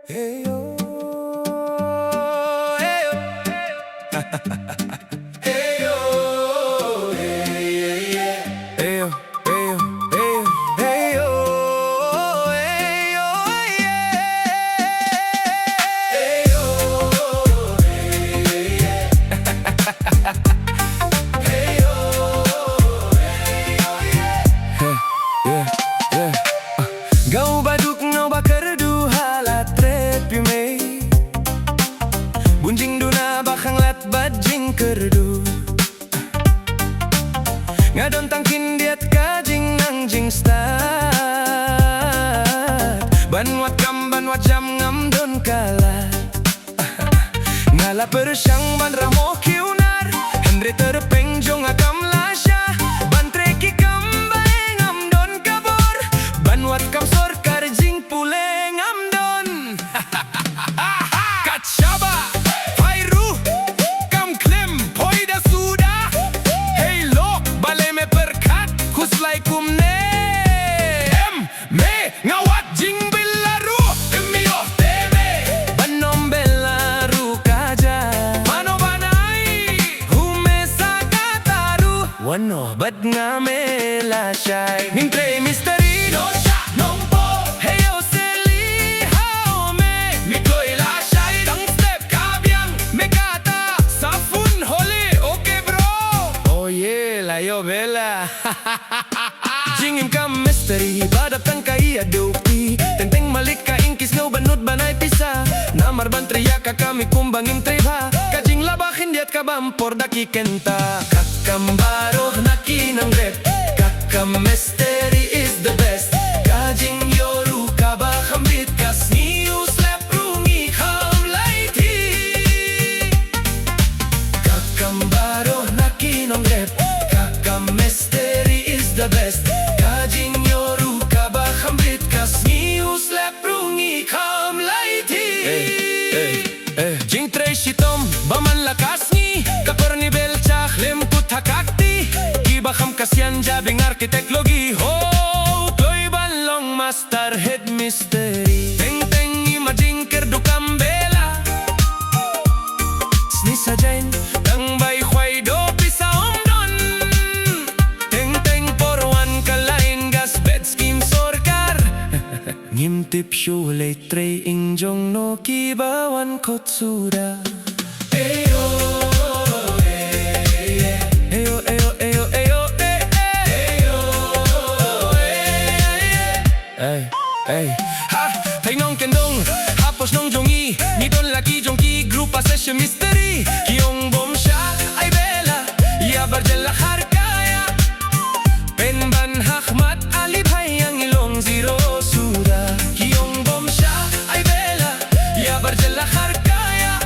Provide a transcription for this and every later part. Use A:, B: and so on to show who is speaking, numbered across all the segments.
A: Hey yo, hey yo, hey yo, hey yeah, hey yo, hey yo, hey yo, hey yo, hey yo, hey yeah, hey yo, yeah, yeah. Gau baduk ngau bakar du halat tret pimei bunjing duna bakang lat bajing kerdu ngadon tangkin diat kajing nang jing stad banwat kam banwat jam ngam don kalat ngala persyang ban ramo kiunar Henry terpeng jong akam lasya ban treki kam bae ngam don kabor banwat kam sor karjing pule ngam don kachaba fairu kam klem poida suda hey lok bale me perkat kuslai kumne me ngawat jing billaru emio teme banom bellaru kaja mano banai humesa kataru wano bad ngame la shai ning trei misteri no sha nong po hey yo seli how me mikoi la shai dang step kabyang me kata safun hole okay bro oh yeah la yo bella jingim kam misteri badap tang kai adopi tenteng malik ka ingkis no banut banay pisa namar bantriya ka kami kumbangim treba kajing labakin diat ka bampor daki kenta kakambaro naki ng rep kakam misteri is the best kajing yoru ka ba kambit kas niu slap rungi kam laiti kakambaro naki ng rep kakam misteri is the best kajing yoru ka ba kambit kas niu slap rungi kam laiti jing trei shitom baman lakas ni kapar ni bel chakhlem kuthakakti kiba kham kasyan jabing arkitek logi ho toy balong master head misteri teng teng imaging kerdu kambela sni sajain tang bay khwai do pisa omdon teng teng porwan kalain gas bed scheme sorkar ngim tip shule trei ingjong no kibawan kotsuda ayo ayo ayo ayo ayo ayo ay ay ha thay nong kyndong hapos nong jongi ni don laki jongki grupa session misteri kiong bomsha ay bela ya barjella harkaya penban hakmat ali bhai ang ilong zero suda kiong bomsha ay bela ya barjella harkaya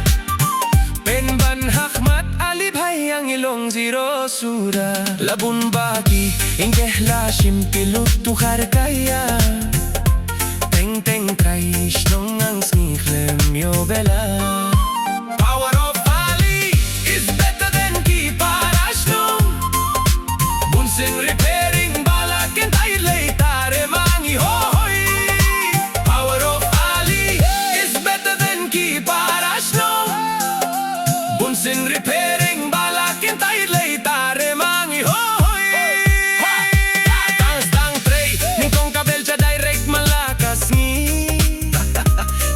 A: penban hakmat ali bhai ang ilong zero suda labun baki ingkeh lashim pilut tu harkaya teng teng traish nong ang snikhlem yo bela power of Ali is better than kiparash nong bunsin repairing bala ken tayo tare mangi hoy power of Ali is better than kiparash nong bunsin repairing bala ken tayo tare mangi hoy tang trei ning kong kabel cha direct malakas ngi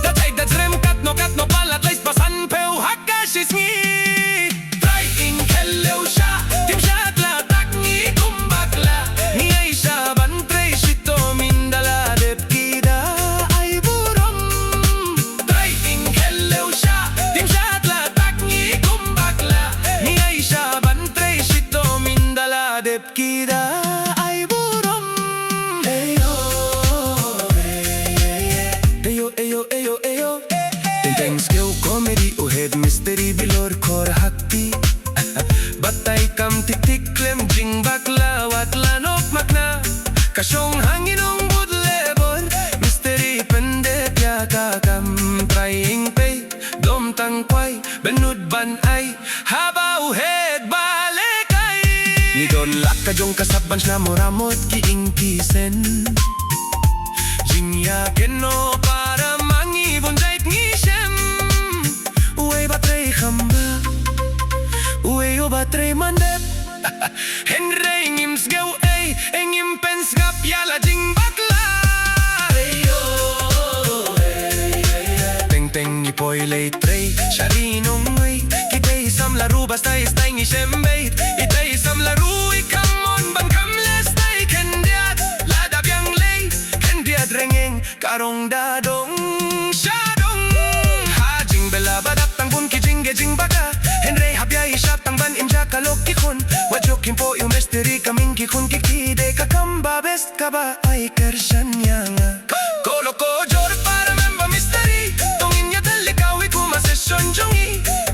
A: datay datsrem kat no palat lais pasan peu hakashis ngi try in hello sha tim sha tla tak ngi kumbakla ni ay sha ban trei shito mindala dep kida ay burom try in hello sha tim sha tla tak ngi kumbakla ni ay sha ban trei shito mindala dep kida ay burom ayo ayo ayo ayo ayo tenteng skill comedy o head misteri bilor kor hakti batay kam tik tik klem jing bakla wat lanok makna kasyong hanginong budlebor misteri pendek ya kakam trying pay dom tangkway benud ban ay habaw head balekay ni don laka jong kasabans na moramot kiing kisen jing ya keno para mangi bonjay teng ni poi lei trei shari nong wei kitei sam la ru basta istai ni shembei itei sam la ru I come on ban kam les tai kendiat la da byang lei kendiat rengeng karong da dong shadong ha jing bela badak tang bun ki jinge jing baka henre habya ishat tang ban imja kalok ki khun wajok kim po yu misteri kaming ki khun ki de ka kamba best ka ba ai kershan yanga kolo ko jor para memba misteri tongin ya telikawi kuma session jongi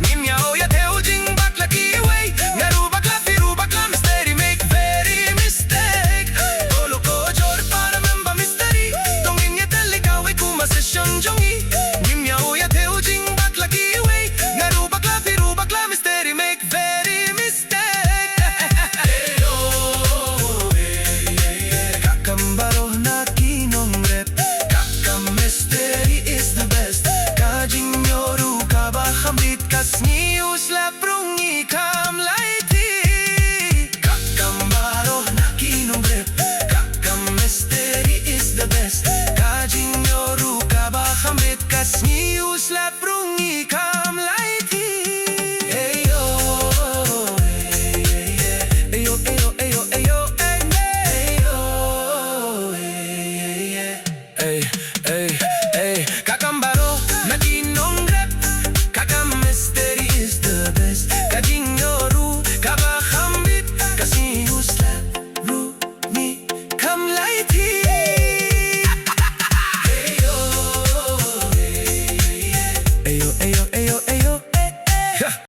A: nim ya o ya teu jing bak la ki way ngaru bak la firu bak la misteri make very mistake kolo ko jor para memba misteri tongin ya telikawi kuma session jongi nim ya o ya teu jing bak la ki way ngaru bak la firu bak la misteri make very mistake kakambaro na kinong rep Misteri is the best Kajing nyoru ka ba khamrit kas nius la prungi kam laiti Kakambaro na kinong rep Kakam misteri is the best Kajing nyoru ka ba khamrit kas nius la prungi kam laiti Ayo Ayo ayo ayo ayo kakambaro na kinong rep kakam misteri is the best kajing yoru kaba khambit kasi usla ru ni kam laiti ayo ayo ayo ayo